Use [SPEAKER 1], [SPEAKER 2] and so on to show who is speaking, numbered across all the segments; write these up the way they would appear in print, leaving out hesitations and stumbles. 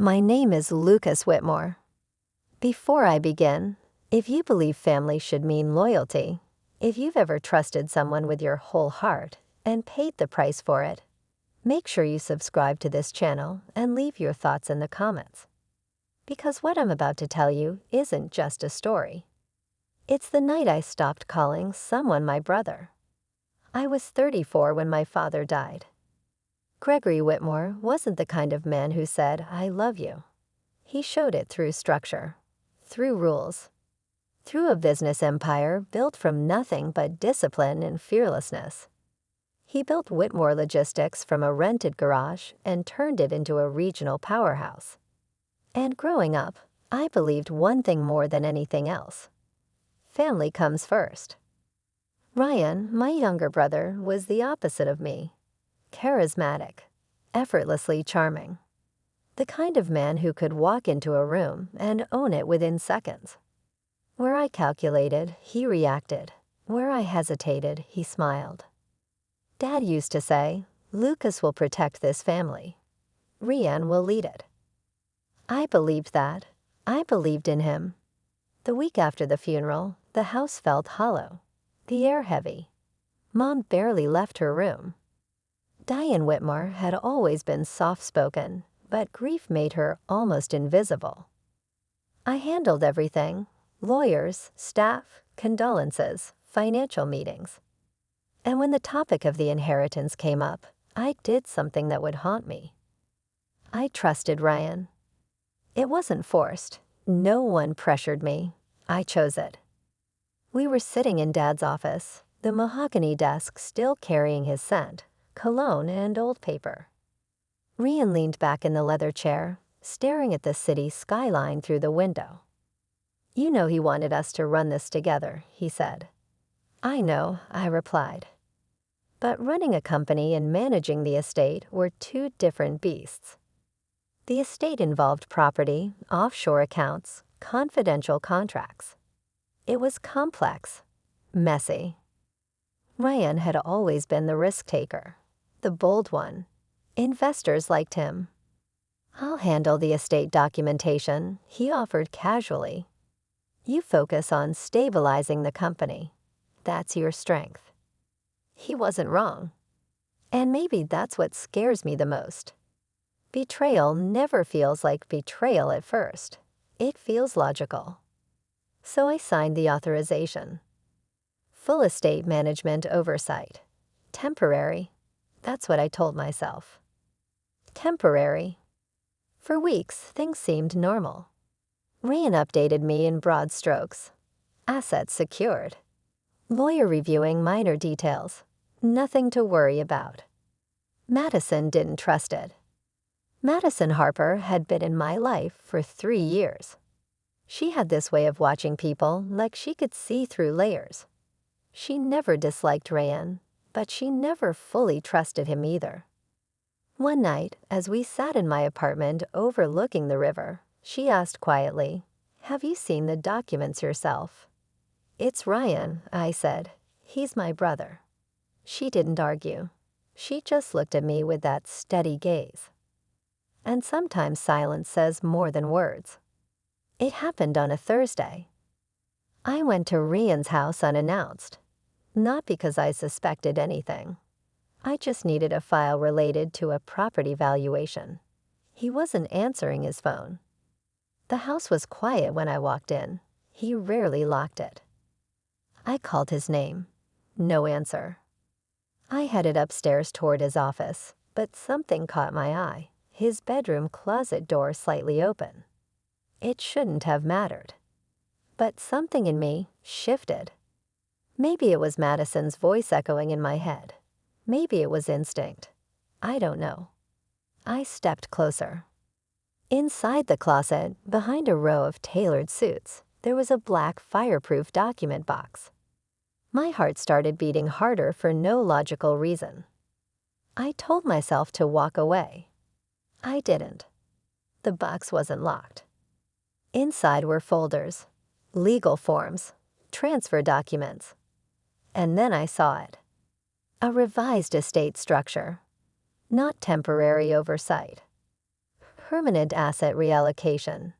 [SPEAKER 1] My name is Lucas Whitmore. Before I begin, if you believe family should mean loyalty, if you've ever trusted someone with your whole heart and paid the price for it, make sure you subscribe to this channel and leave your thoughts in the comments. Because what I'm about to tell you isn't just a story. It's the night I stopped calling someone my brother. I was 34 when my father died. Gregory Whitmore wasn't the kind of man who said, "I love you." He showed it through structure, through rules, through a business empire built from nothing but discipline and fearlessness. He built Whitmore Logistics from a rented garage and turned it into a regional powerhouse. And growing up, I believed one thing more than anything else. Family comes first. Ryan, my younger brother, was the opposite of me. Charismatic, effortlessly charming. The kind of man who could walk into a room and own it within seconds. Where I calculated, he reacted. Where I hesitated, he smiled. Dad used to say, "Lucas will protect this family. Ryan will lead it." I believed that. I believed in him. The week after the funeral, the house felt hollow, the air heavy. Mom barely left her room. Diane Whitmore had always been soft-spoken, but grief made her almost invisible. I handled everything: lawyers, staff, condolences, financial meetings. And when the topic of the inheritance came up, I did something that would haunt me. I trusted Ryan. It wasn't forced. No one pressured me. I chose it. We were sitting in Dad's office, the mahogany desk still carrying his scent, cologne, and old paper. Ryan leaned back in the leather chair, staring at the city skyline through the window. "You know he wanted us to run this together," he said. "I know," I replied. But running a company and managing the estate were two different beasts. The estate involved property, offshore accounts, confidential contracts. It was complex, messy. Ryan had always been the risk taker, the bold one. Investors liked him. "I'll handle the estate documentation," he offered casually. "You focus on stabilizing the company. That's your strength." He wasn't wrong. And maybe that's what scares me the most. Betrayal never feels like betrayal at first. It feels logical. So I signed the authorization. Full estate management oversight. Temporary. That's what I told myself. Temporary. For weeks, things seemed normal. Ryan updated me in broad strokes. Assets secured. Lawyer reviewing minor details. Nothing to worry about. Madison didn't trust it. Madison Harper had been in my life for 3 years. She had this way of watching people like she could see through layers. She never disliked Ryan, but she never fully trusted him either. One night, as we sat in my apartment overlooking the river, she asked quietly, "Have you seen the documents yourself?" "It's Ryan," I said. "He's my brother." She didn't argue. She just looked at me with that steady gaze. And sometimes silence says more than words. It happened on a Thursday. I went to Ryan's house unannounced. Not because I suspected anything. I just needed a file related to a property valuation. He wasn't answering his phone. The house was quiet when I walked in. He rarely locked it. I called his name. No answer. I headed upstairs toward his office, but something caught my eye. His bedroom closet door slightly open. It shouldn't have mattered. But something in me shifted. Maybe it was Madison's voice echoing in my head. Maybe it was instinct. I don't know. I stepped closer. Inside the closet, behind a row of tailored suits, there was a black fireproof document box. My heart started beating harder for no logical reason. I told myself to walk away. I didn't. The box wasn't locked. Inside were folders, legal forms, transfer documents. And then I saw it. A revised estate structure. Not temporary oversight. permanent asset reallocation.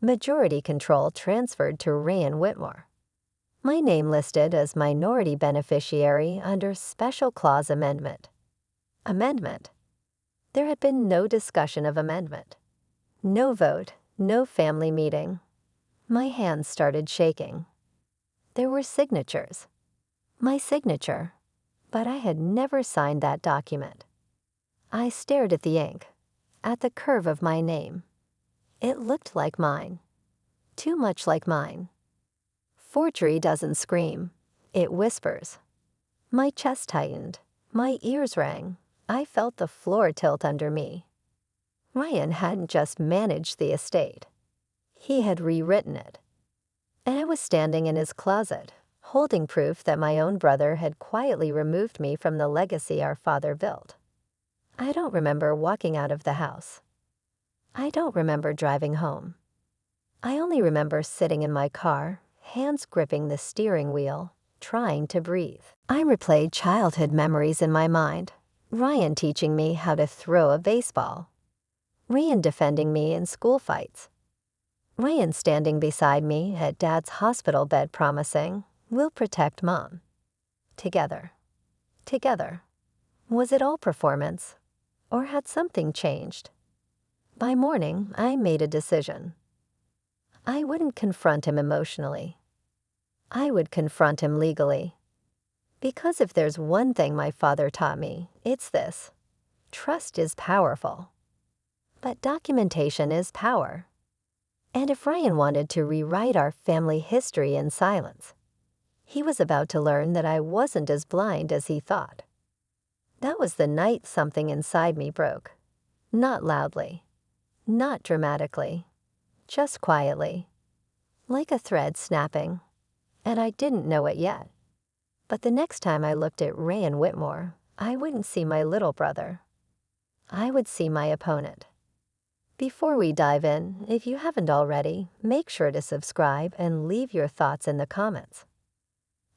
[SPEAKER 1] Majority control transferred to Ryan Whitmore. My name listed as minority beneficiary under Special Clause Amendment. Amendment. There had been no discussion of amendment. No vote, no family meeting. My hands started shaking. There were signatures. My signature. But I had never signed that document. I stared at the ink, at the curve of my name. It looked like mine. Too much like mine. Forgery doesn't scream. It whispers. My chest tightened. My ears rang. I felt the floor tilt under me. Ryan hadn't just managed the estate. He had rewritten it. And I was standing in his closet, holding proof that my own brother had quietly removed me from the legacy our father built. I don't remember walking out of the house. I don't remember driving home. I only remember sitting in my car, hands gripping the steering wheel, trying to breathe. I replayed childhood memories in my mind. Ryan teaching me how to throw a baseball. Ryan defending me in school fights. Ryan standing beside me at Dad's hospital bed promising, "We'll protect Mom." Together. Together. Was it all performance? Or had something changed? By morning, I made a decision. I wouldn't confront him emotionally. I would confront him legally. Because if there's one thing my father taught me, it's this. Trust is powerful. But documentation is power. And if Ryan wanted to rewrite our family history in silence, he was about to learn that I wasn't as blind as he thought. That was the night something inside me broke. Not loudly. Not dramatically. Just quietly. Like a thread snapping. And I didn't know it yet. But the next time I looked at Ryan Whitmore, I wouldn't see my little brother. I would see my opponent. Before we dive in, if you haven't already, make sure to subscribe and leave your thoughts in the comments.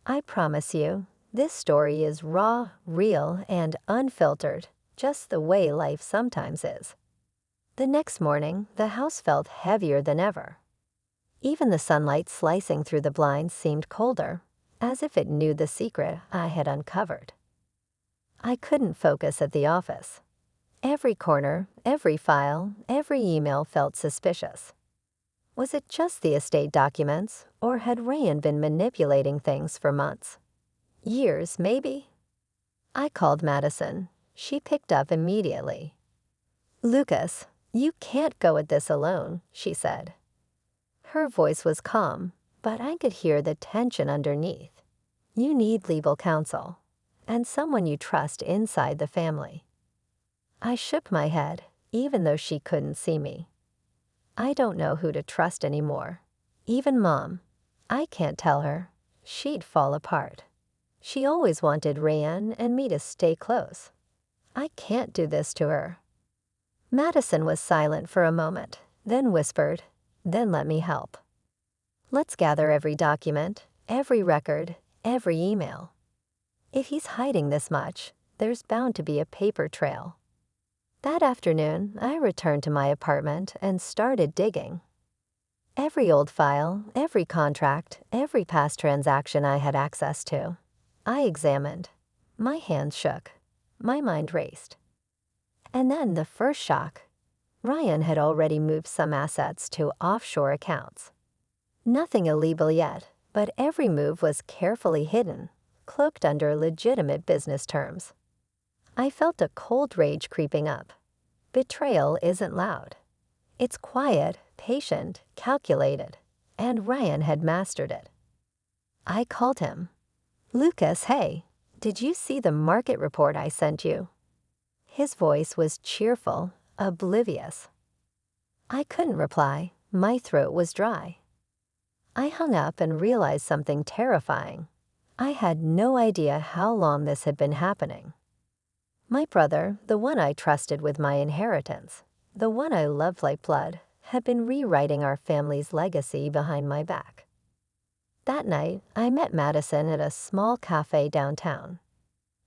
[SPEAKER 1] I promise you, this story is raw, real, and unfiltered, just the way life sometimes is. The next morning, the house felt heavier than ever. Even the sunlight slicing through the blinds seemed colder, as if it knew the secret I had uncovered. I couldn't focus at the office. Every corner, every file, every email felt suspicious. Was it just the estate documents, or had Ryan been manipulating things for months? Years, maybe? I called Madison. She picked up immediately. "Lucas, you can't go at this alone," she said. Her voice was calm, but I could hear the tension underneath. "You need legal counsel, and someone you trust inside the family." I shook my head, even though she couldn't see me. I don't know who to trust anymore. Even Mom. I can't tell her. She'd fall apart. She always wanted Ryan and me to stay close. I can't do this to her. Madison was silent for a moment, then whispered, "Then let me help. Let's gather every document, every record, every email. If he's hiding this much, there's bound to be a paper trail." That afternoon, I returned to my apartment and started digging. Every old file, every contract, every past transaction I had access to, I examined. My hands shook. My mind raced. And then the first shock. Ryan had already moved some assets to offshore accounts. Nothing illegal yet, but every move was carefully hidden, cloaked under legitimate business terms. I felt a cold rage creeping up. Betrayal isn't loud. It's quiet, patient, calculated, and Ryan had mastered it. I called him. "Lucas, hey, did you see the market report I sent you?" His voice was cheerful, oblivious. I couldn't reply. My throat was dry. I hung up and realized something terrifying. I had no idea how long this had been happening. My brother, the one I trusted with my inheritance, the one I loved like blood, had been rewriting our family's legacy behind my back. That night, I met Madison at a small cafe downtown.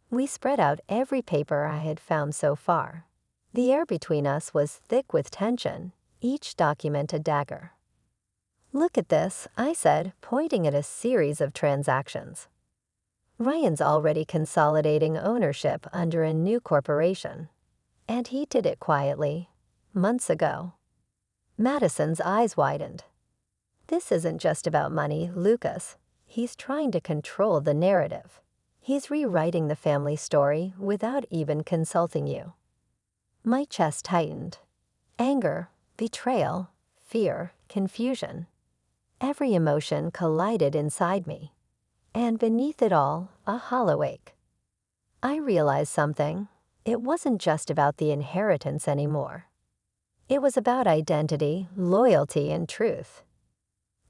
[SPEAKER 1] We spread out every paper I had found so far. The air between us was thick with tension, each document a dagger. "Look at this," I said, pointing at a series of transactions. "Ryan's already consolidating ownership under a new corporation. And he did it quietly, months ago." Madison's eyes widened. "This isn't just about money, Lucas. He's trying to control the narrative. He's rewriting the family story without even consulting you." My chest tightened. Anger, betrayal, fear, confusion. Every emotion collided inside me. And beneath it all, a hollow ache. I realized something. It wasn't just about the inheritance anymore. It was about identity, loyalty, and truth.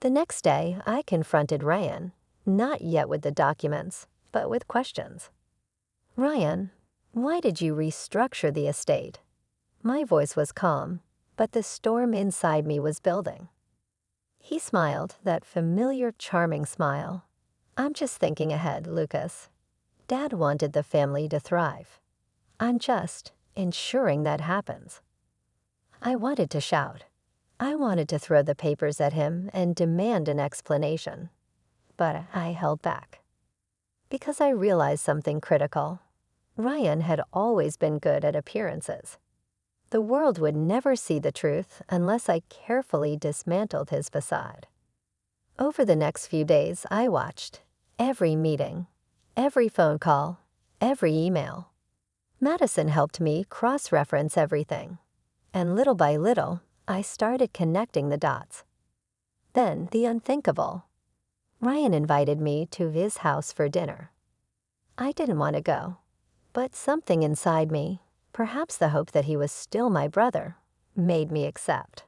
[SPEAKER 1] The next day, I confronted Ryan, not yet with the documents, but with questions. "Ryan, why did you restructure the estate?" My voice was calm, but the storm inside me was building. He smiled, that familiar, charming smile. "I'm just thinking ahead, Lucas. Dad wanted the family to thrive. I'm just ensuring that happens." I wanted to shout. I wanted to throw the papers at him and demand an explanation. But I held back. Because I realized something critical. Ryan had always been good at appearances. The world would never see the truth unless I carefully dismantled his facade. Over the next few days, I watched every meeting, every phone call, every email. Madison helped me cross-reference everything. And little by little, I started connecting the dots. Then the unthinkable. Ryan invited me to his house for dinner. I didn't want to go, but something inside me, perhaps the hope that he was still my brother, made me accept.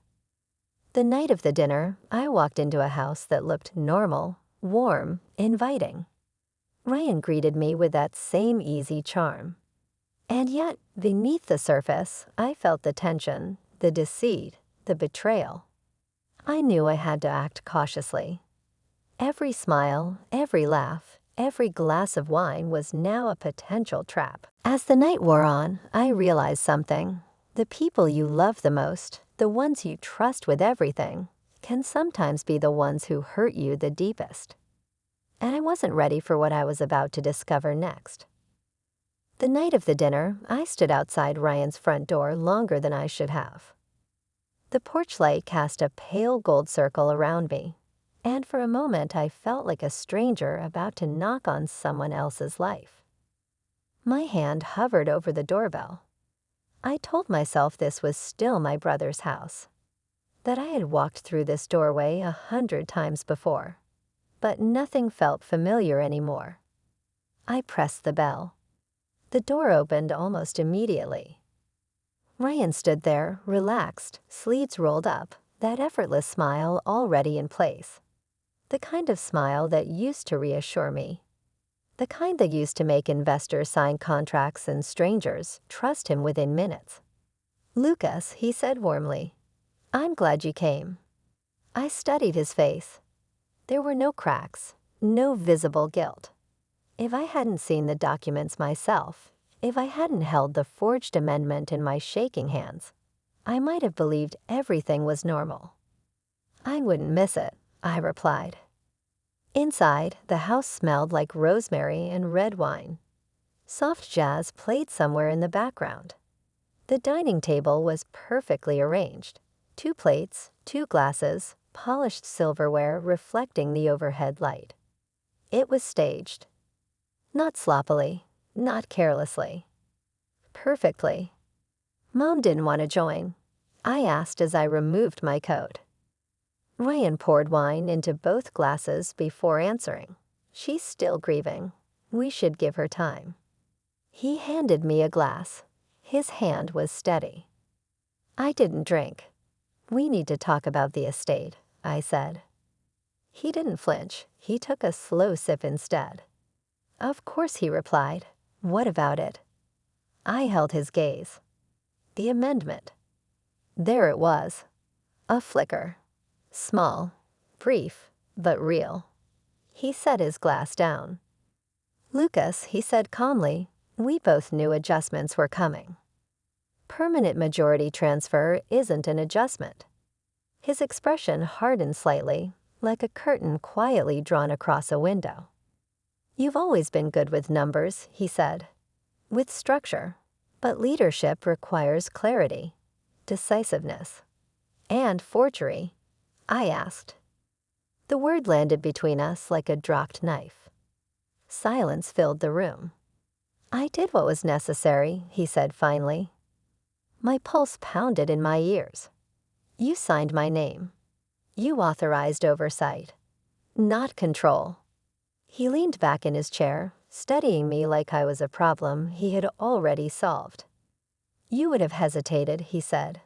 [SPEAKER 1] The night of the dinner, I walked into a house that looked normal, warm, inviting. Ryan greeted me with that same easy charm. And yet, beneath the surface, I felt the tension, the deceit, the betrayal. I knew I had to act cautiously. Every smile, every laugh, every glass of wine was now a potential trap. As the night wore on, I realized something. The people you love the most, the ones you trust with everything, can sometimes be the ones who hurt you the deepest. And I wasn't ready for what I was about to discover next. The night of the dinner, I stood outside Ryan's front door longer than I should have. The porch light cast a pale gold circle around me, and for a moment I felt like a stranger about to knock on someone else's life. My hand hovered over the doorbell. I told myself this was still my brother's house, that I had walked through this doorway 100 times before, but nothing felt familiar anymore. I pressed the bell. The door opened almost immediately. Ryan stood there, relaxed, sleeves rolled up, that effortless smile already in place. The kind of smile that used to reassure me. The kind that used to make investors sign contracts and strangers trust him within minutes. "Lucas," he said warmly, "I'm glad you came." I studied his face. There were no cracks, no visible guilt. If I hadn't seen the documents myself, if I hadn't held the forged amendment in my shaking hands, I might have believed everything was normal. "I wouldn't miss it," I replied. Inside, the house smelled like rosemary and red wine. Soft jazz played somewhere in the background. The dining table was perfectly arranged. 2 plates, 2 glasses, polished silverware reflecting the overhead light. It was staged. Not sloppily, not carelessly. Perfectly. Mom didn't want to join. I asked as I removed my coat. Ryan poured wine into both glasses before answering. "She's still grieving. We should give her time." He handed me a glass. His hand was steady. I didn't drink. "We need to talk about the estate," I said. He didn't flinch. He took a slow sip instead. "Of course," he replied. "What about it?" I held his gaze. The amendment. There it was. A flicker. Small, brief, but real. He set his glass down. "Lucas," he said calmly, "we both knew adjustments were coming." Permanent majority transfer isn't an adjustment. His expression hardened slightly, like a curtain quietly drawn across a window. You've always been good with numbers, he said. With structure. But leadership requires clarity, decisiveness, and forgery, I asked. The word landed between us like a dropped knife. Silence filled the room. I did what was necessary, he said finally. My pulse pounded in my ears. You signed my name. You authorized oversight, not control. He leaned back in his chair, studying me like I was a problem he had already solved. You would have hesitated, he said.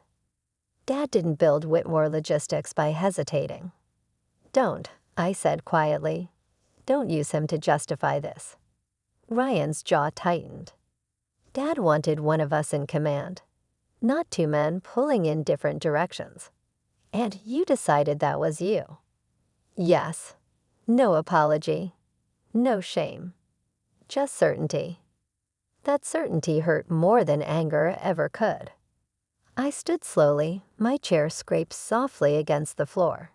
[SPEAKER 1] Dad didn't build Whitmore Logistics by hesitating. Don't, I said quietly. Don't use him to justify this. Ryan's jaw tightened. Dad wanted one of us in command, not two men pulling in different directions. And you decided that was you. Yes. No apology. No shame. Just certainty. That certainty hurt more than anger ever could. I stood slowly, my chair scraped softly against the floor.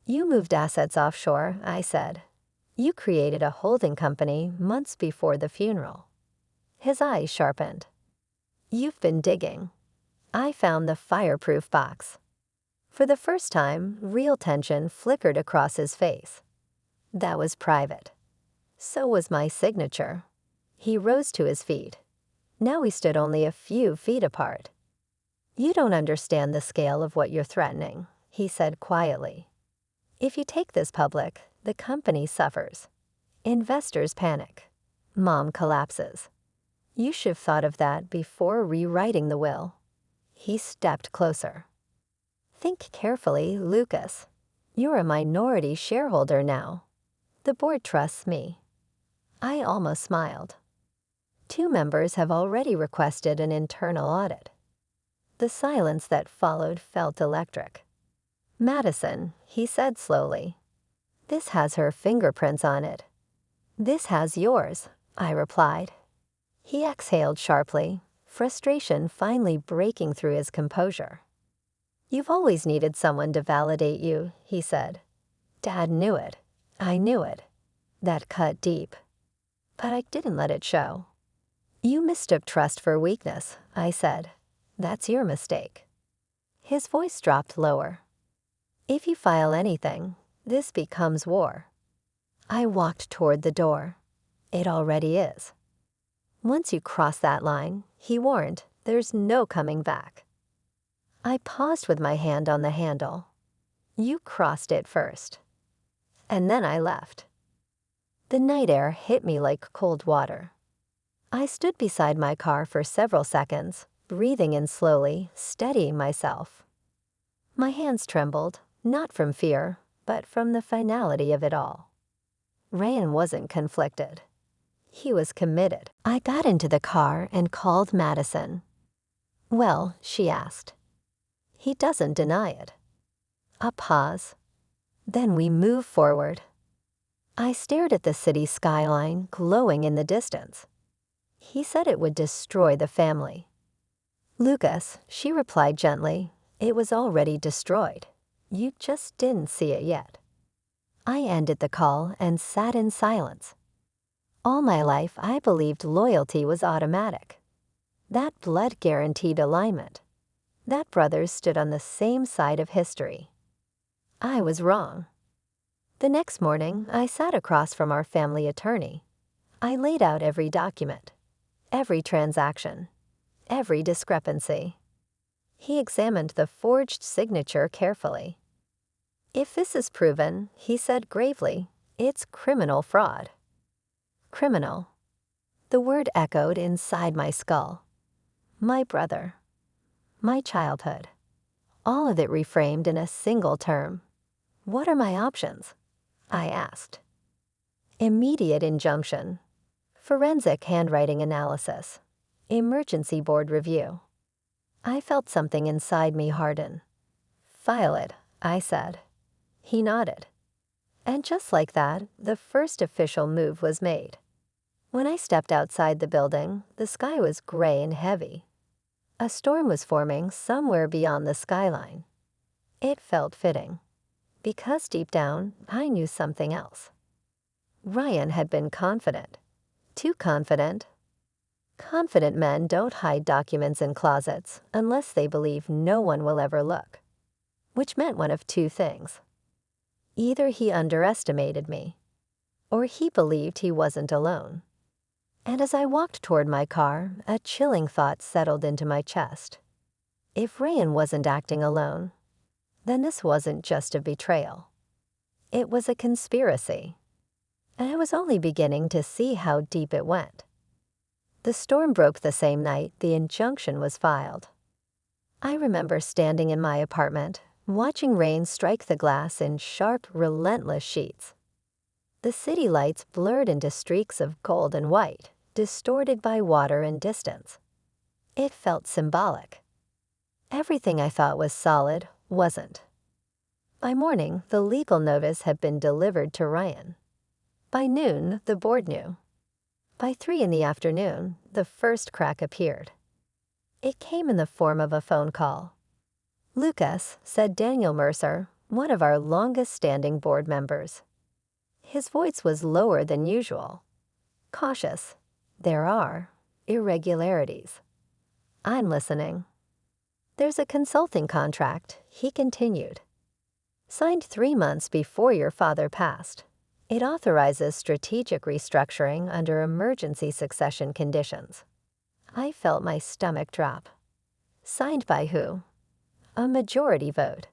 [SPEAKER 1] You moved assets offshore, I said. You created a holding company months before the funeral. His eyes sharpened. You've been digging. I found the fireproof box. For the first time, real tension flickered across his face. That was private. So was my signature. He rose to his feet. Now we stood only a few feet apart. You don't understand the scale of what you're threatening, he said quietly. If you take this public, the company suffers. Investors panic. Mom collapses. You should have thought of that before rewriting the will. He stepped closer. Think carefully, Lucas. You're a minority shareholder now. The board trusts me. I almost smiled. 2 members have already requested an internal audit. The silence that followed felt electric. Madison, he said slowly. This has her fingerprints on it. This has yours, I replied. He exhaled sharply, frustration finally breaking through his composure. You've always needed someone to validate you, he said. Dad knew it. I knew it. That cut deep. But I didn't let it show. You mistook trust for weakness, I said. That's your mistake. His voice dropped lower. If you file anything, this becomes war. I walked toward the door. It already is. Once you cross that line, he warned, there's no coming back. I paused with my hand on the handle. You crossed it first. And then I left. The night air hit me like cold water. I stood beside my car for several seconds, breathing in slowly, steadying myself. My hands trembled, not from fear, but from the finality of it all. Ryan wasn't conflicted. He was committed. I got into the car and called Madison. Well, she asked. He doesn't deny it. A pause. Then we move forward. I stared at the city skyline glowing in the distance. He said it would destroy the family. Lucas, she replied gently, it was already destroyed. You just didn't see it yet. I ended the call and sat in silence. All my life, I believed loyalty was automatic. That blood guaranteed alignment. That brothers stood on the same side of history. I was wrong. The next morning, I sat across from our family attorney. I laid out every document, every transaction, every discrepancy. He examined the forged signature carefully. If this is proven, he said gravely, it's criminal fraud. Criminal. The word echoed inside my skull. My brother. My childhood. All of it reframed in a single term. What are my options? I asked. Immediate injunction. Forensic handwriting analysis. Emergency board review. I felt something inside me harden. File it, I said. He nodded. And just like that, the first official move was made. When I stepped outside the building, the sky was gray and heavy. A storm was forming somewhere beyond the skyline. It felt fitting, because deep down, I knew something else. Ryan had been confident. Too confident. Confident men don't hide documents in closets unless they believe no one will ever look. Which meant one of two things. Either he underestimated me, or he believed he wasn't alone. And as I walked toward my car, a chilling thought settled into my chest. If Ryan wasn't acting alone, then this wasn't just a betrayal. It was a conspiracy. And I was only beginning to see how deep it went. The storm broke the same night the injunction was filed. I remember standing in my apartment, watching rain strike the glass in sharp, relentless sheets. The city lights blurred into streaks of gold and white, distorted by water and distance. It felt symbolic. Everything I thought was solid wasn't. By morning, the legal notice had been delivered to Ryan. By noon, the board knew. By 3 in the afternoon, the first crack appeared. It came in the form of a phone call. "Lucas," said Daniel Mercer, one of our longest-standing board members. His voice was lower than usual. Cautious. "There are irregularities." "I'm listening." "There's a consulting contract," he continued. "Signed 3 months before your father passed. It authorizes strategic restructuring under emergency succession conditions." I felt my stomach drop. "Signed by who?" "A majority vote."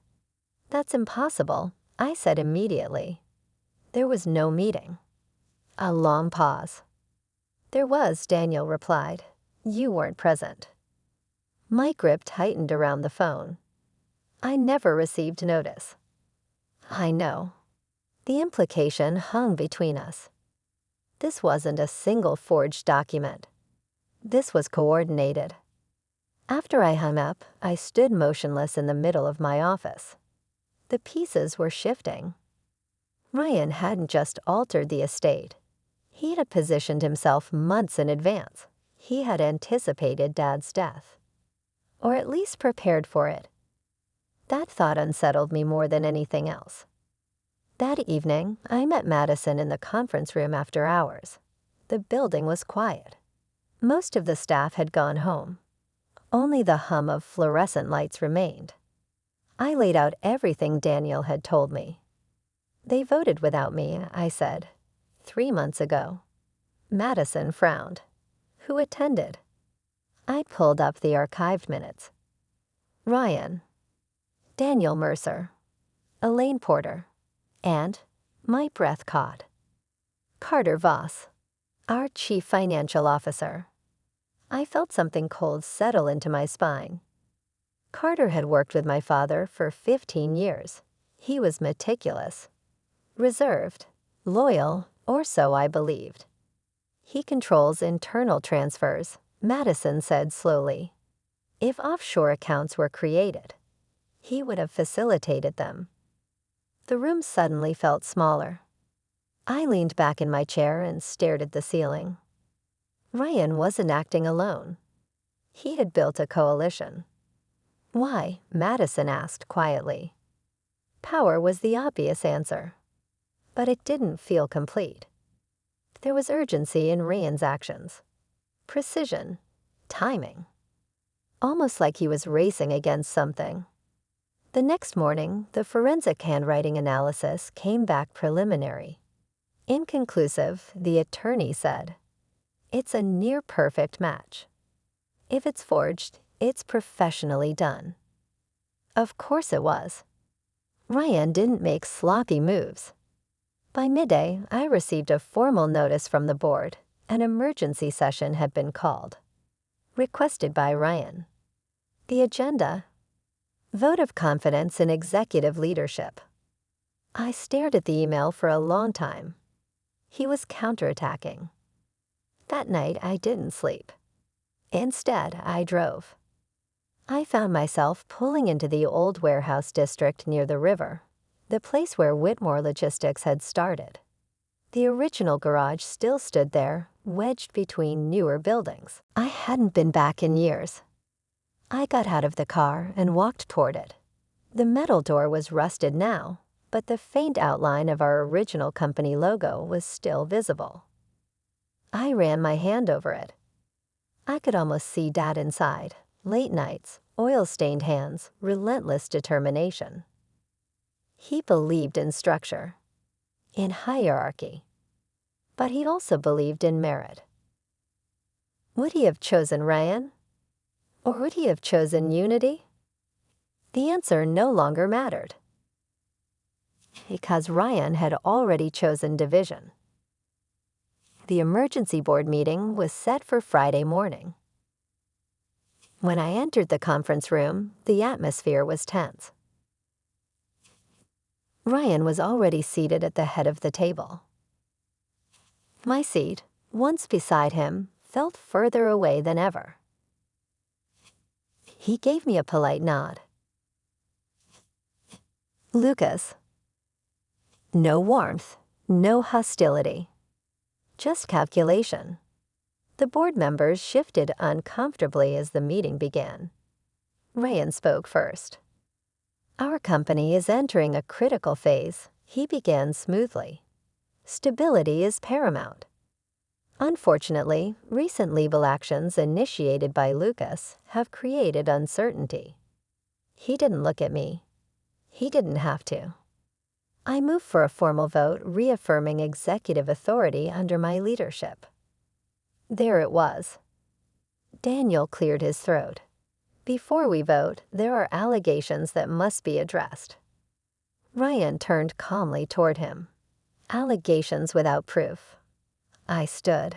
[SPEAKER 1] "That's impossible," I said immediately. There was no meeting. A long pause. "There was," Daniel replied. "You weren't present." My grip tightened around the phone. "I never received notice." "I know." The implication hung between us. This wasn't a single forged document. This was coordinated. After I hung up, I stood motionless in the middle of my office. The pieces were shifting. Ryan hadn't just altered the estate. He had positioned himself months in advance. He had anticipated Dad's death. Or at least prepared for it. That thought unsettled me more than anything else. That evening, I met Madison in the conference room after hours. The building was quiet. Most of the staff had gone home. Only the hum of fluorescent lights remained. I laid out everything Daniel had told me. "They voted without me," I said, 3 months ago. Madison frowned. "Who attended?" I pulled up the archived minutes. Ryan. Daniel Mercer. Elaine Porter. And my breath caught. Carter Voss, our chief financial officer. I felt something cold settle into my spine. Carter had worked with my father for 15 years. He was meticulous, reserved, loyal, or so I believed. "He controls internal transfers," Madison said slowly. "If offshore accounts were created, he would have facilitated them." The room suddenly felt smaller. I leaned back in my chair and stared at the ceiling. Ryan wasn't acting alone. He had built a coalition. "Why?" Madison asked quietly. Power was the obvious answer. But it didn't feel complete. There was urgency in Ryan's actions. Precision. Timing. Almost like he was racing against something. The next morning, the forensic handwriting analysis came back preliminary. Inconclusive, the attorney said. It's a near-perfect match. If it's forged, it's professionally done. Of course it was. Ryan didn't make sloppy moves. By midday, I received a formal notice from the board. An emergency session had been called. Requested by Ryan. The agenda: vote of confidence in executive leadership. I stared at the email for a long time. He was counterattacking. That night, I didn't sleep. Instead, I drove. I found myself pulling into the old warehouse district near the river, the place where Whitmore Logistics had started. The original garage still stood there, wedged between newer buildings. I hadn't been back in years. I got out of the car and walked toward it. The metal door was rusted now, but the faint outline of our original company logo was still visible. I ran my hand over it. I could almost see Dad inside, late nights, oil-stained hands, relentless determination. He believed in structure, in hierarchy, but he also believed in merit. Would he have chosen Ryan? Or would he have chosen unity? The answer no longer mattered, because Ryan had already chosen division. The emergency board meeting was set for Friday morning. When I entered the conference room, the atmosphere was tense. Ryan was already seated at the head of the table. My seat, once beside him, felt further away than ever. He gave me a polite nod. Lucas. No warmth, no hostility. Just calculation. The board members shifted uncomfortably as the meeting began. Ryan spoke first. Our company is entering a critical phase, he began smoothly. Stability is paramount. Unfortunately, recent legal actions initiated by Lucas have created uncertainty. He didn't look at me. He didn't have to. I moved for a formal vote reaffirming executive authority under my leadership. There it was. Daniel cleared his throat. Before we vote, there are allegations that must be addressed. Ryan turned calmly toward him. Allegations without proof. I stood.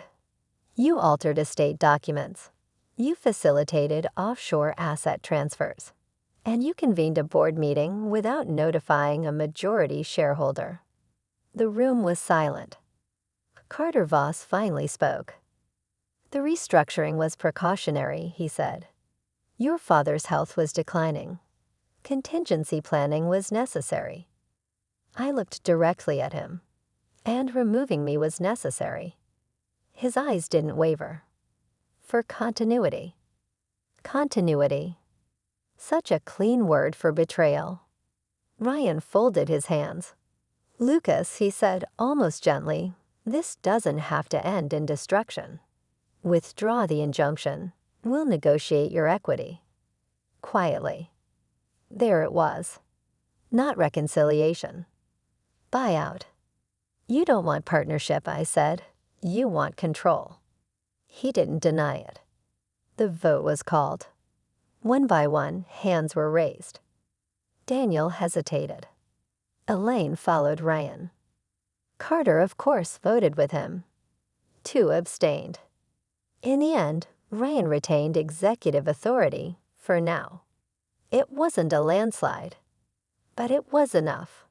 [SPEAKER 1] You altered estate documents. You facilitated offshore asset transfers. And you convened a board meeting without notifying a majority shareholder. The room was silent. Carter Voss finally spoke. The restructuring was precautionary, he said. Your father's health was declining. Contingency planning was necessary. I looked directly at him, and removing me was necessary. His eyes didn't waver. For continuity. Continuity. Such a clean word for betrayal. Ryan folded his hands. Lucas, he said almost gently, this doesn't have to end in destruction. Withdraw the injunction. We'll negotiate your equity. Quietly. There it was. Not reconciliation. Buyout. You don't want partnership, I said. You want control. He didn't deny it. The vote was called. One by one, hands were raised. Daniel hesitated. Elaine followed Ryan. Carter, of course, voted with him. 2 abstained. In the end, Ryan retained executive authority for now. It wasn't a landslide, but it was enough.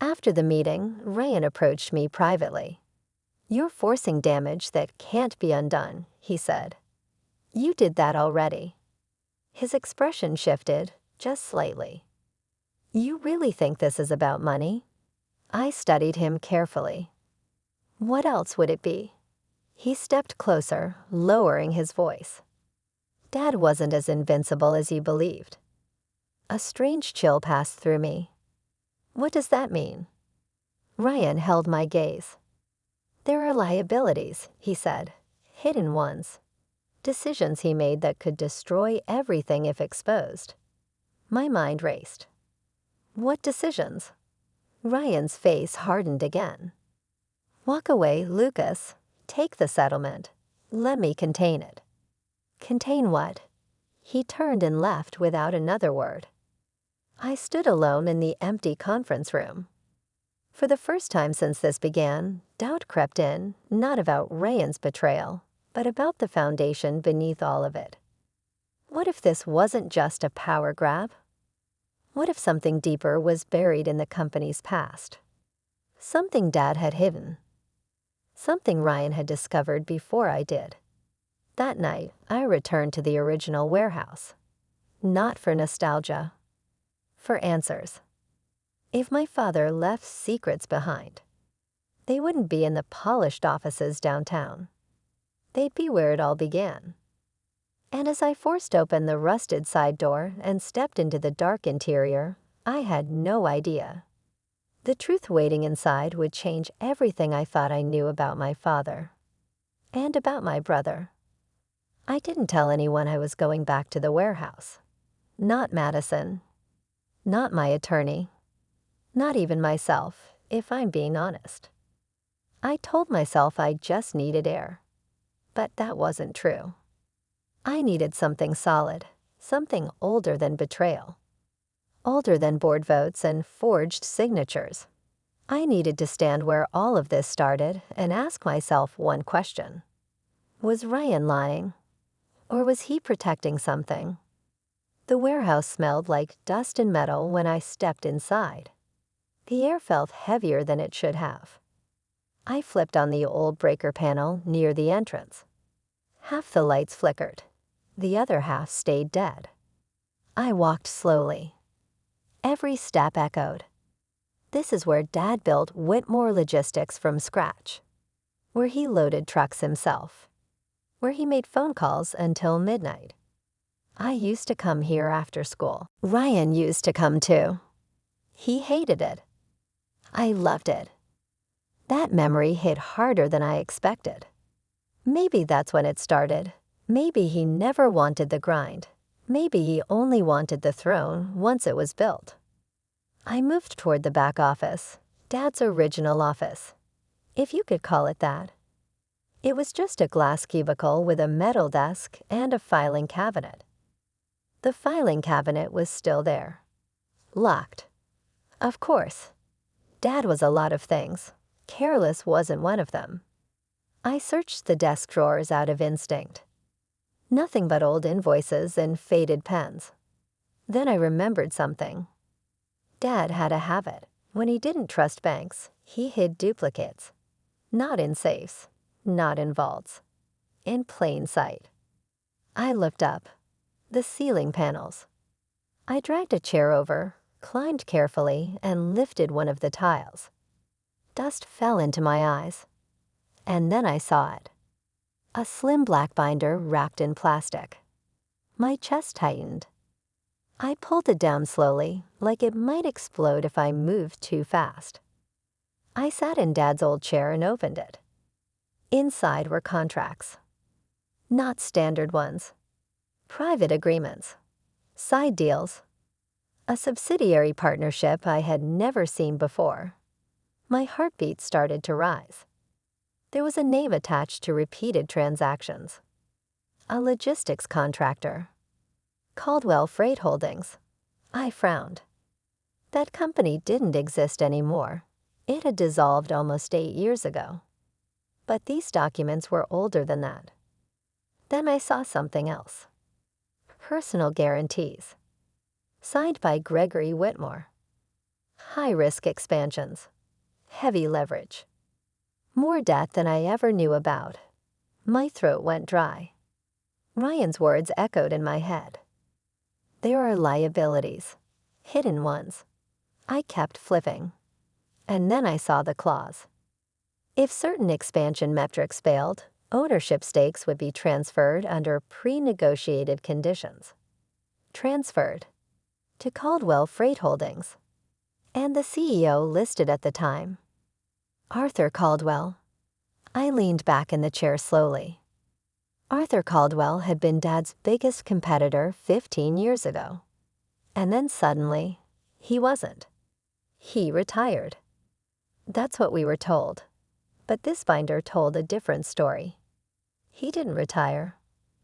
[SPEAKER 1] After the meeting, Ryan approached me privately. You're forcing damage that can't be undone, he said. You did that already. His expression shifted, just slightly. You really think this is about money? I studied him carefully. What else would it be? He stepped closer, lowering his voice. Dad wasn't as invincible as you believed. A strange chill passed through me. What does that mean? Ryan held my gaze. There are liabilities, he said, hidden ones. Decisions he made that could destroy everything if exposed. My mind raced. What decisions? Ryan's face hardened again. Walk away, Lucas. Take the settlement. Let me contain it. Contain what? He turned and left without another word. I stood alone in the empty conference room. For the first time since this began, doubt crept in, not about Ryan's betrayal, but about the foundation beneath all of it. What if this wasn't just a power grab? What if something deeper was buried in the company's past? Something Dad had hidden. Something Ryan had discovered before I did. That night, I returned to the original warehouse. Not for nostalgia. For answers. If my father left secrets behind, they wouldn't be in the polished offices downtown. They'd be where it all began. And as I forced open the rusted side door and stepped into the dark interior, I had no idea. The truth waiting inside would change everything I thought I knew about my father. And about my brother. I didn't tell anyone I was going back to the warehouse. Not Madison. Not my attorney. Not even myself, if I'm being honest. I told myself I just needed air. But that wasn't true. I needed something solid, something older than betrayal. Older than board votes and forged signatures. I needed to stand where all of this started and ask myself one question. Was Ryan lying? Or was he protecting something? The warehouse smelled like dust and metal when I stepped inside. The air felt heavier than it should have. I flipped on the old breaker panel near the entrance. Half the lights flickered. The other half stayed dead. I walked slowly. Every step echoed. This is where Dad built Whitmore Logistics from scratch. Where he loaded trucks himself. Where he made phone calls until midnight. I used to come here after school. Ryan used to come too. He hated it. I loved it. That memory hit harder than I expected. Maybe that's when it started. Maybe he never wanted the grind. Maybe he only wanted the throne once it was built. I moved toward the back office, Dad's original office, if you could call it that. It was just a glass cubicle with a metal desk and a filing cabinet. The filing cabinet was still there. Locked. Of course. Dad was a lot of things. Careless wasn't one of them. I searched the desk drawers out of instinct. Nothing but old invoices and faded pens. Then I remembered something. Dad had a habit. When he didn't trust banks, he hid duplicates. Not in safes, not in vaults. In plain sight. I looked up. The ceiling panels. I dragged a chair over, climbed carefully, and lifted one of the tiles. Dust fell into my eyes. And then I saw it. A slim black binder wrapped in plastic. My chest tightened. I pulled it down slowly, like it might explode if I moved too fast. I sat in Dad's old chair and opened it. Inside were contracts. Not standard ones. Private agreements. Side deals. A subsidiary partnership I had never seen before. My heartbeat started to rise. There was a name attached to repeated transactions. A logistics contractor. Caldwell Freight Holdings. I frowned. That company didn't exist anymore. It had dissolved almost 8 years ago. But these documents were older than that. Then I saw something else. Personal guarantees. Signed by Gregory Whitmore. High-risk expansions. Heavy leverage. More debt than I ever knew about. My throat went dry. Ryan's words echoed in my head. There are liabilities. Hidden ones. I kept flipping. And then I saw the clause. If certain expansion metrics failed, ownership stakes would be transferred under pre-negotiated conditions. Transferred. To Caldwell Freight Holdings. And the CEO listed at the time. Arthur Caldwell. I leaned back in the chair slowly. Arthur Caldwell had been Dad's biggest competitor 15 years ago. And then suddenly, he wasn't. He retired. That's what we were told. But this binder told a different story. He didn't retire.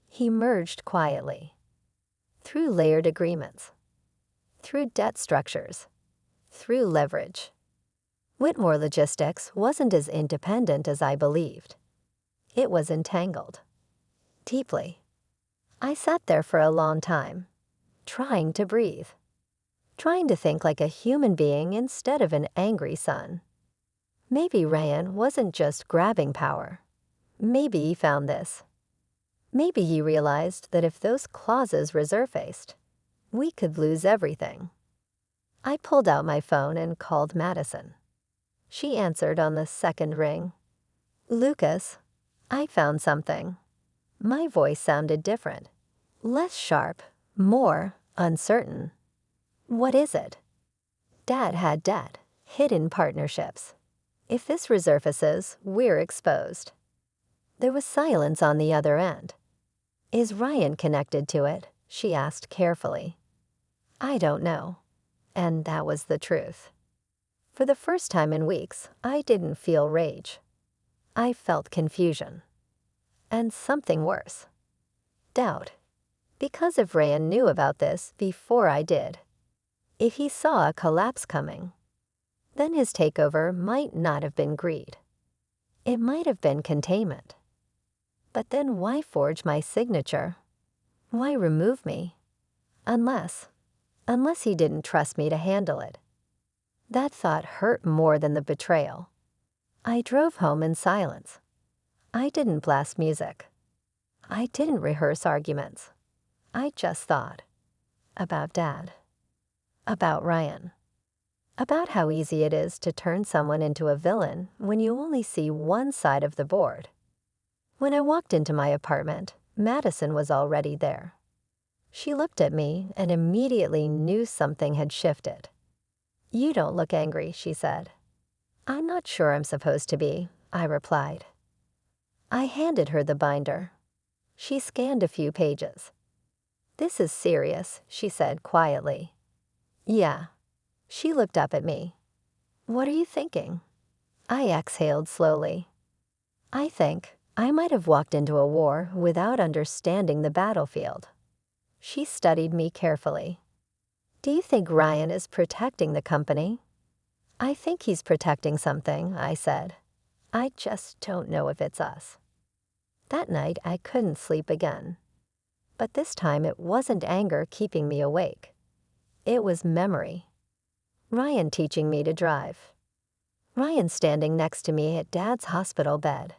[SPEAKER 1] He merged quietly. Through layered agreements. Through debt structures. Through leverage. Whitmore Logistics wasn't as independent as I believed. It was entangled. Deeply. I sat there for a long time, trying to breathe. Trying to think like a human being instead of an angry son. Maybe Ryan wasn't just grabbing power. Maybe he found this. Maybe he realized that if those clauses resurfaced, we could lose everything. I pulled out my phone and called Madison. She answered on the second ring. Lucas, I found something. My voice sounded different, Less sharp, more uncertain. What is it? Dad had debt, hidden partnerships. If this resurfaces, we're exposed. There was silence on the other end. Is Ryan connected to it? She asked carefully. I don't know. And that was the truth. For the first time in weeks, I didn't feel rage. I felt confusion. And something worse. Doubt. Because if Ryan knew about this before I did, if he saw a collapse coming, then his takeover might not have been greed. It might have been containment. But then why forge my signature? Why remove me? Unless he didn't trust me to handle it. That thought hurt more than the betrayal. I drove home in silence. I didn't blast music. I didn't rehearse arguments. I just thought. About Dad. About Ryan. About how easy it is to turn someone into a villain when you only see one side of the board. When I walked into my apartment, Madison was already there. She looked at me and immediately knew something had shifted. You don't look angry, she said. I'm not sure I'm supposed to be, I replied. I handed her the binder. She scanned a few pages. This is serious, she said quietly. Yeah. She looked up at me. What are you thinking? I exhaled slowly. I think I might have walked into a war without understanding the battlefield. She studied me carefully. Do you think Ryan is protecting the company? I think he's protecting something, I said. I just don't know if it's us. That night I couldn't sleep again. But this time it wasn't anger keeping me awake. It was memory. Ryan teaching me to drive. Ryan standing next to me at Dad's hospital bed.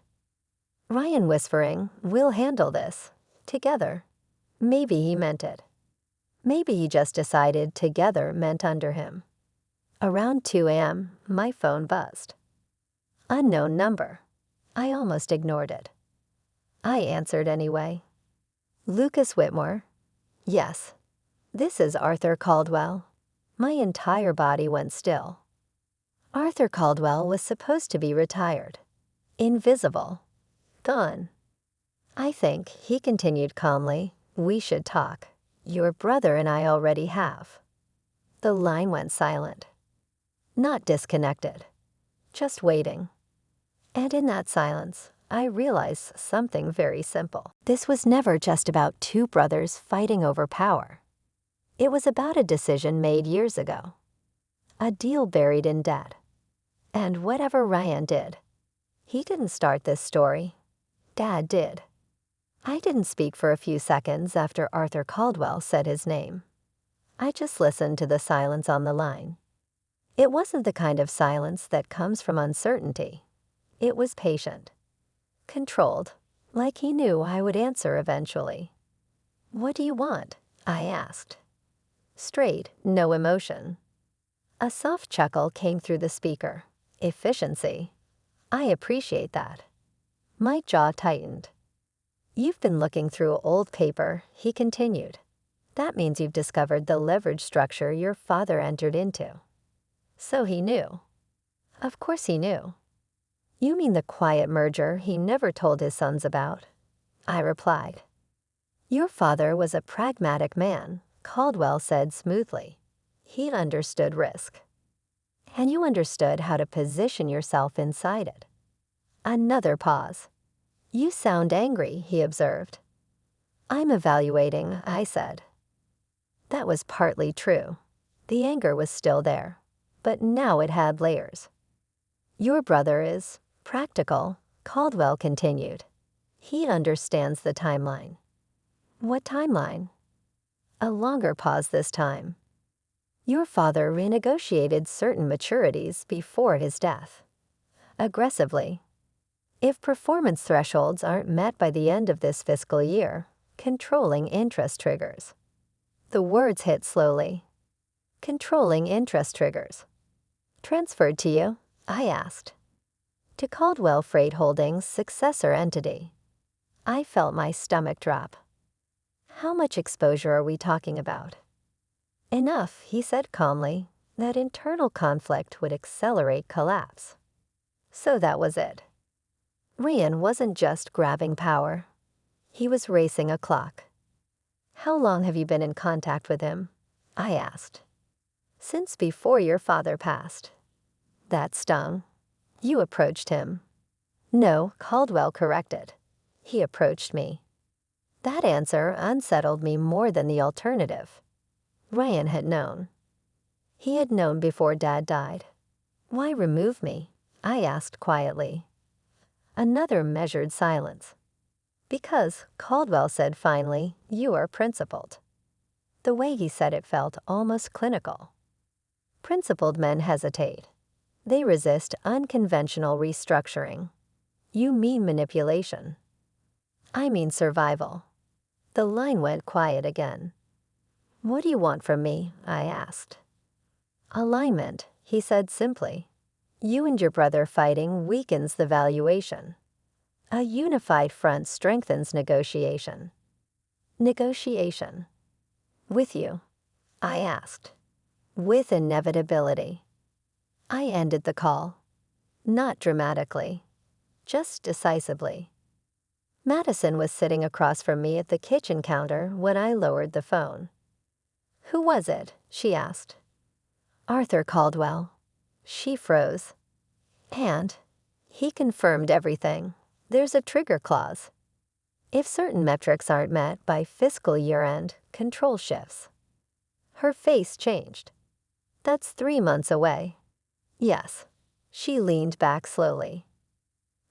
[SPEAKER 1] Ryan whispering, we'll handle this. Together. Maybe he meant it. Maybe he just decided together meant under him. Around 2 a.m., my phone buzzed. Unknown number. I almost ignored it. I answered anyway. Lucas Whitmore. Yes. This is Arthur Caldwell. My entire body went still. Arthur Caldwell was supposed to be retired. Invisible. Gone. I think, he continued calmly, we should talk. Your brother and I already have. The line went silent. Not disconnected. Just waiting. And in that silence, I realized something very simple. This was never just about two brothers fighting over power. It was about a decision made years ago. A deal buried in debt. And whatever Ryan did, he didn't start this story. Dad did. I didn't speak for a few seconds after Arthur Caldwell said his name. I just listened to the silence on the line. It wasn't the kind of silence that comes from uncertainty. It was patient. Controlled, like he knew I would answer eventually. What do you want? I asked. Straight, no emotion. A soft chuckle came through the speaker. Efficiency. I appreciate that. My jaw tightened. You've been looking through old paper, he continued. That means you've discovered the leverage structure your father entered into. So he knew. Of course he knew. You mean the quiet merger he never told his sons about? I replied. Your father was a pragmatic man, Caldwell said smoothly. He understood risk. And you understood how to position yourself inside it. Another pause. You sound angry, he observed. I'm evaluating, I said. That was partly true. The anger was still there, but now it had layers. Your brother is practical, Caldwell continued. He understands the timeline. What timeline? A longer pause this time. Your father renegotiated certain maturities before his death. Aggressively. If performance thresholds aren't met by the end of this fiscal year, controlling interest triggers. The words hit slowly. Controlling interest triggers. Transferred to you? I asked. To Caldwell Freight Holdings' successor entity. I felt my stomach drop. How much exposure are we talking about? Enough, he said calmly, that internal conflict would accelerate collapse. So that was it. Ryan wasn't just grabbing power. He was racing a clock. How long have you been in contact with him? I asked. Since before your father passed. That stung. You approached him. No, Caldwell corrected. He approached me. That answer unsettled me more than the alternative. Ryan had known. He had known before Dad died. Why remove me? I asked quietly. Another measured silence. Because, Caldwell said finally, you are principled. The way he said it felt almost clinical. Principled men hesitate. They resist unconventional restructuring. You mean manipulation. I mean survival. The line went quiet again. What do you want from me? I asked. Alignment, he said simply. You and your brother fighting weakens the valuation. A unified front strengthens negotiation. Negotiation. With you? I asked. With inevitability. I ended the call. Not dramatically. Just decisively. Madison was sitting across from me at the kitchen counter when I lowered the phone. Who was it? She asked. Arthur Caldwell. She froze. And he confirmed everything. There's a trigger clause. If certain metrics aren't met by fiscal year-end, control shifts. Her face changed. That's 3 months away. Yes. She leaned back slowly.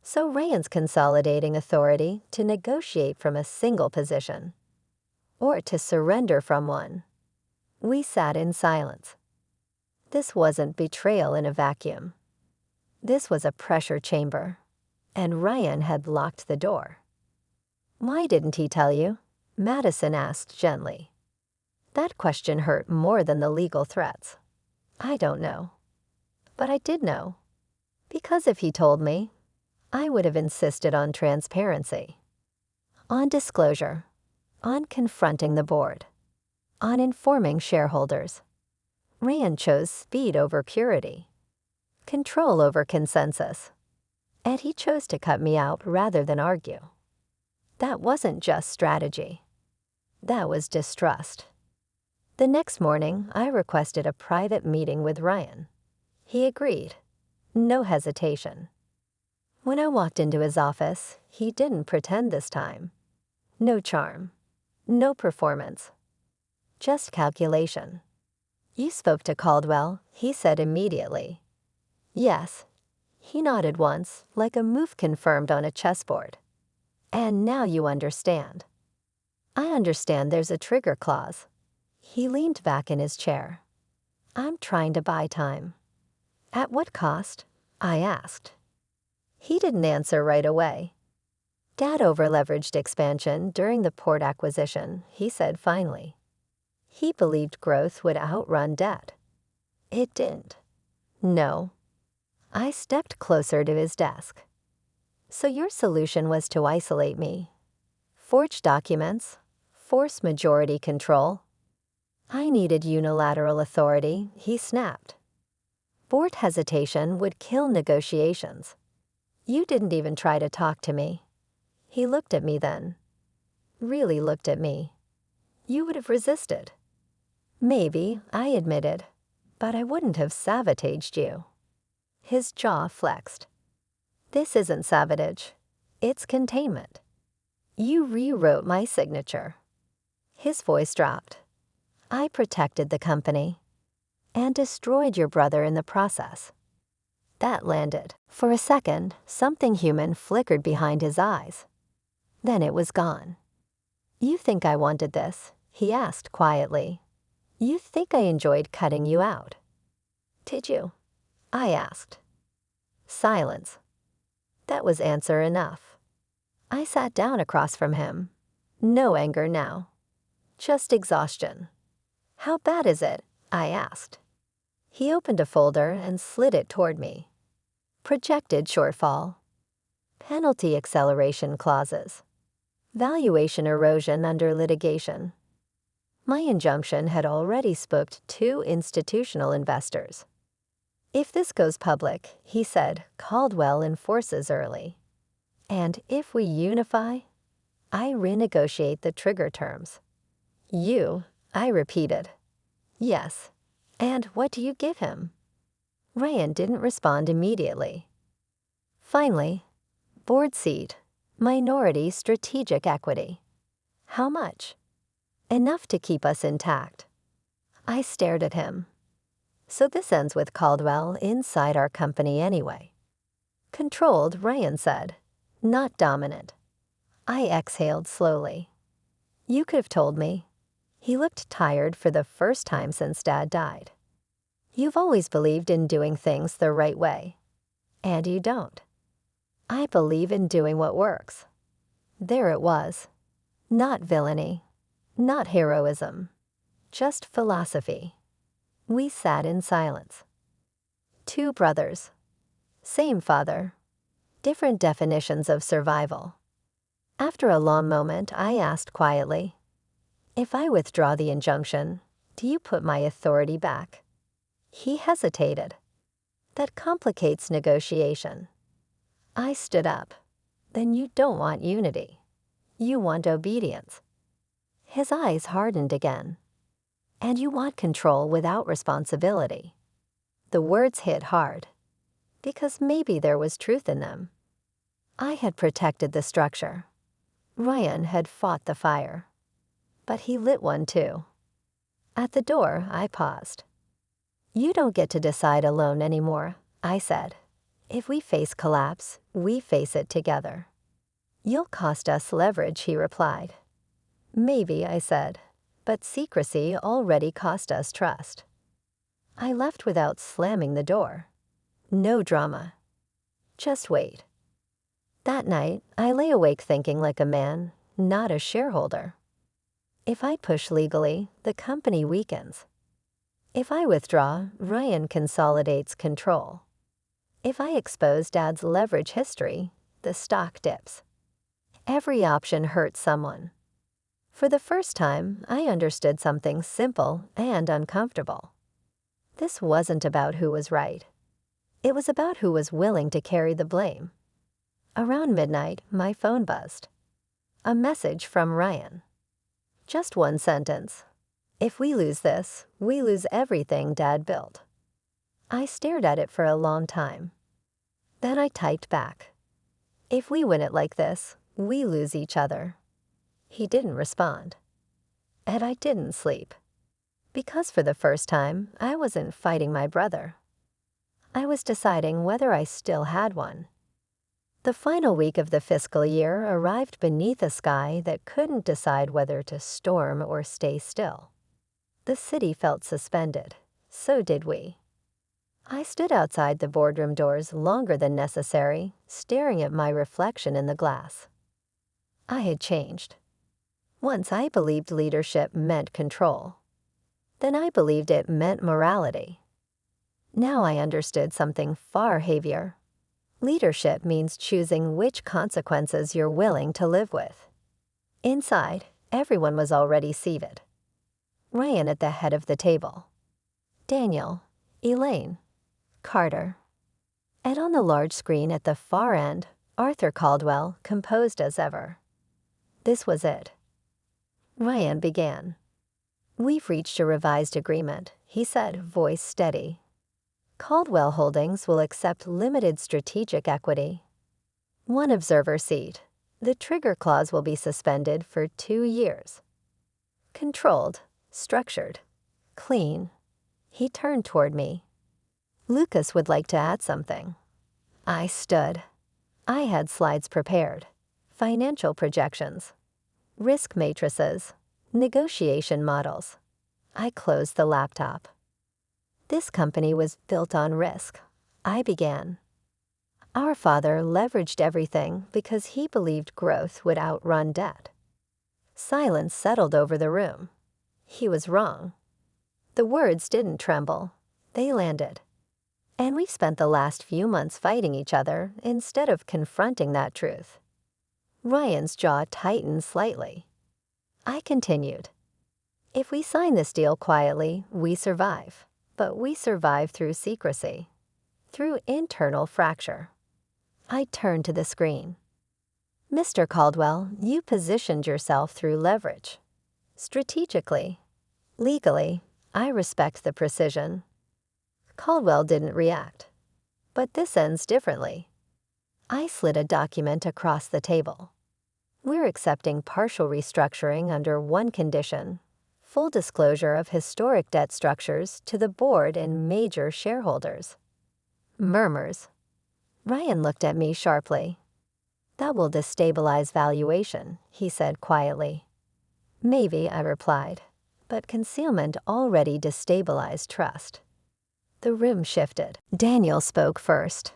[SPEAKER 1] So Ryan's consolidating authority to negotiate from a single position. Or to surrender from one. We sat in silence. This wasn't betrayal in a vacuum. This was a pressure chamber. And Ryan had locked the door. Why didn't he tell you? Madison asked gently. That question hurt more than the legal threats. I don't know. But I did know. Because if he told me, I would have insisted on transparency. On disclosure. On confronting the board. On informing shareholders. Ryan chose speed over purity. Control over consensus. And he chose to cut me out rather than argue. That wasn't just strategy. That was distrust. The next morning, I requested a private meeting with Ryan. He agreed. No hesitation. When I walked into his office, he didn't pretend this time. No charm. No performance. Just calculation. You spoke to Caldwell, he said immediately. Yes. He nodded once, like a move confirmed on a chessboard. And now you understand. I understand there's a trigger clause. He leaned back in his chair. I'm trying to buy time. At what cost? I asked. He didn't answer right away. Dad over-leveraged expansion during the port acquisition, he said finally. He believed growth would outrun debt. It didn't. No. I stepped closer to his desk. So your solution was to isolate me. Forge documents. Force majority control. I needed unilateral authority, he snapped. Board hesitation would kill negotiations. You didn't even try to talk to me. He looked at me then. Really looked at me. You would have resisted. Maybe, I admitted, but I wouldn't have sabotaged you. His jaw flexed. This isn't sabotage. It's containment. You rewrote my signature. His voice dropped. I protected the company and destroyed your brother in the process. That landed. For a second, something human flickered behind his eyes. Then it was gone. You think I wanted this? He asked quietly. You think I enjoyed cutting you out? Did you? I asked. Silence. That was answer enough. I sat down across from him. No anger now. Just exhaustion. How bad is it? I asked. He opened a folder and slid it toward me. Projected shortfall. Penalty acceleration clauses. Valuation erosion under litigation. My injunction had already spooked 2 institutional investors. If this goes public, he said, Caldwell enforces early. And if we unify, I renegotiate the trigger terms. You, I repeated. Yes. And what do you give him? Ryan didn't respond immediately. Finally, board seat, minority strategic equity. How much? Enough to keep us intact. I stared at him. So this ends with Caldwell inside our company anyway. Controlled, Ryan said. Not dominant. I exhaled slowly. You could have told me. He looked tired for the first time since Dad died. You've always believed in doing things the right way. And you don't. I believe in doing what works. There it was. Not villainy. Not heroism. Just philosophy. We sat in silence. 2 brothers. Same father. Different definitions of survival. After a long moment, I asked quietly, if I withdraw the injunction, do you put my authority back? He hesitated. That complicates negotiation. I stood up. Then you don't want unity. You want obedience. His eyes hardened again. And you want control without responsibility. The words hit hard. Because maybe there was truth in them. I had protected the structure. Ryan had fought the fire. But he lit one too. At the door, I paused. You don't get to decide alone anymore, I said. If we face collapse, we face it together. You'll cost us leverage, he replied. Maybe, I said, but secrecy already cost us trust. I left without slamming the door. No drama. Just wait. That night, I lay awake thinking like a man, not a shareholder. If I push legally, the company weakens. If I withdraw, Ryan consolidates control. If I expose Dad's leverage history, the stock dips. Every option hurts someone. For the first time, I understood something simple and uncomfortable. This wasn't about who was right. It was about who was willing to carry the blame. Around midnight, my phone buzzed. A message from Ryan. Just one sentence. If we lose this, we lose everything Dad built. I stared at it for a long time. Then I typed back. If we win it like this, we lose each other. He didn't respond. And I didn't sleep. Because for the first time, I wasn't fighting my brother. I was deciding whether I still had one. The final week of the fiscal year arrived beneath a sky that couldn't decide whether to storm or stay still. The city felt suspended. So did we. I stood outside the boardroom doors longer than necessary, staring at my reflection in the glass. I had changed. Once I believed leadership meant control. Then I believed it meant morality. Now I understood something far heavier. Leadership means choosing which consequences you're willing to live with. Inside, everyone was already seated. Ryan at the head of the table. Daniel, Elaine, Carter. And on the large screen at the far end, Arthur Caldwell, composed as ever. This was it. Ryan began. We've reached a revised agreement, he said, voice steady. Caldwell Holdings will accept limited strategic equity. 1 observer seat. The trigger clause will be suspended for 2 years. Controlled, structured, clean. He turned toward me. Lucas would like to add something. I stood. I had slides prepared. Financial projections. Risk matrices. Negotiation models. I closed the laptop. This company was built on risk. I began. Our father leveraged everything because he believed growth would outrun debt. Silence settled over the room. He was wrong. The words didn't tremble. They landed. And we've spent the last few months fighting each other instead of confronting that truth. Ryan's jaw tightened slightly. I continued. If we sign this deal quietly, we survive. But we survive through secrecy, through internal fracture. I turned to the screen. Mr. Caldwell, you positioned yourself through leverage. Strategically. Legally, I respect the precision. Caldwell didn't react. But this ends differently. I slid a document across the table. We're accepting partial restructuring under one condition: full disclosure of historic debt structures to the board and major shareholders. Murmurs. Ryan looked at me sharply. That will destabilize valuation, he said quietly. Maybe, I replied, but concealment already destabilized trust. The room shifted. Daniel spoke first.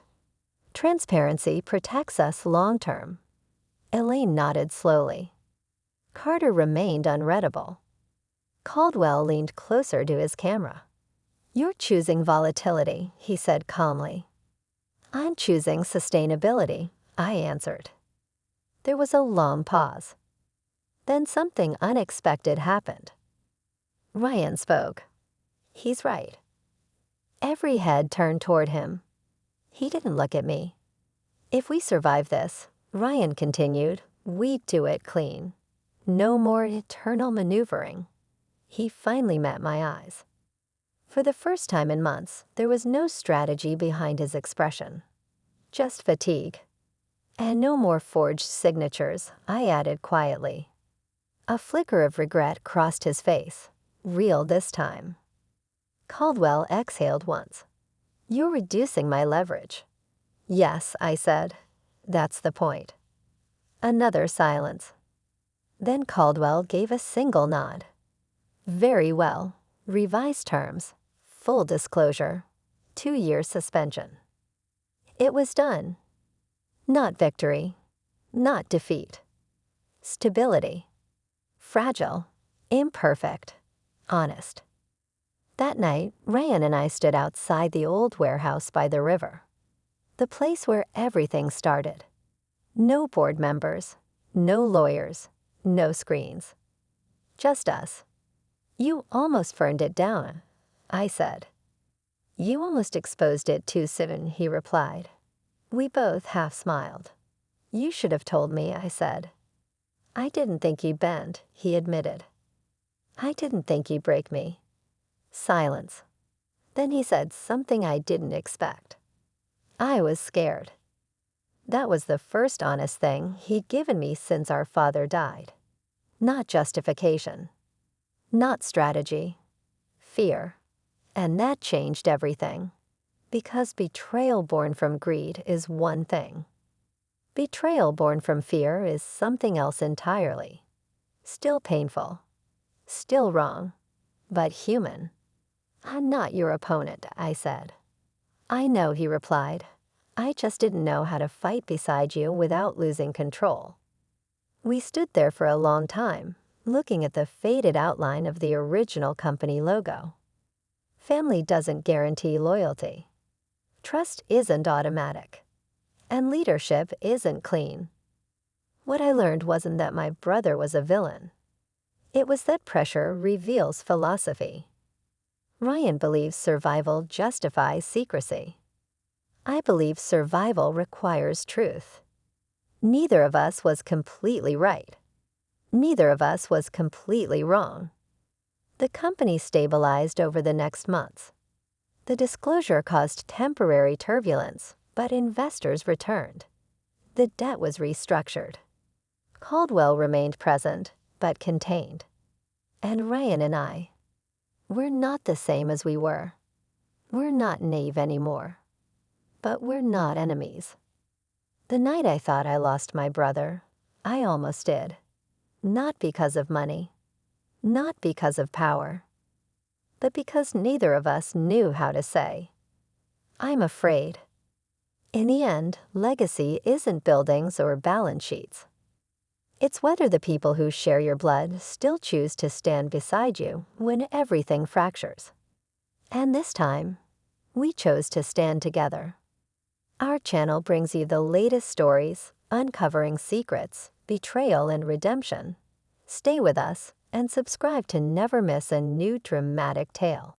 [SPEAKER 1] Transparency protects us long-term. Elaine nodded slowly. Carter remained unreadable. Caldwell leaned closer to his camera. You're choosing volatility, he said calmly. I'm choosing sustainability, I answered. There was a long pause. Then something unexpected happened. Ryan spoke. He's right. Every head turned toward him. He didn't look at me. If we survive this, Ryan continued, we do it clean. No more eternal maneuvering. He finally met my eyes. For the first time in months, there was no strategy behind his expression. Just fatigue. And no more forged signatures, I added quietly. A flicker of regret crossed his face, real this time. Caldwell exhaled once. You're reducing my leverage. Yes, I said. That's the point. Another silence. Then Caldwell gave a single nod. Very well. Revised terms. Full disclosure. 2-year suspension. It was done. Not victory. Not defeat. Stability. Fragile. Imperfect. Honest. That night, Ryan and I stood outside the old warehouse by the river. The place where everything started. No board members. No lawyers. No screens. Just us. You almost burned it down, I said. You almost exposed it too soon, he replied. We both half smiled. You should have told me, I said. I didn't think you'd bend, he admitted. I didn't think you'd break me. Silence. Then he said something I didn't expect. I was scared. That was the first honest thing he'd given me since our father died. Not justification. Not strategy. Fear. And that changed everything. Because betrayal born from greed is one thing. Betrayal born from fear is something else entirely. Still painful. Still wrong. But human. I'm not your opponent, I said. I know, he replied. I just didn't know how to fight beside you without losing control. We stood there for a long time, looking at the faded outline of the original company logo. Family doesn't guarantee loyalty. Trust isn't automatic. And leadership isn't clean. What I learned wasn't that my brother was a villain. It was that pressure reveals philosophy. Ryan believes survival justifies secrecy. I believe survival requires truth. Neither of us was completely right. Neither of us was completely wrong. The company stabilized over the next months. The disclosure caused temporary turbulence, but investors returned. The debt was restructured. Caldwell remained present, but contained. And Ryan and I, we're not the same as we were. We're not naive anymore. But we're not enemies. The night I thought I lost my brother, I almost did. Not because of money. Not because of power. But because neither of us knew how to say, I'm afraid. In the end, legacy isn't buildings or balance sheets. It's whether the people who share your blood still choose to stand beside you when everything fractures. And this time, we chose to stand together. Our channel brings you the latest stories, uncovering secrets, betrayal, and redemption. Stay with us and subscribe to never miss a new dramatic tale.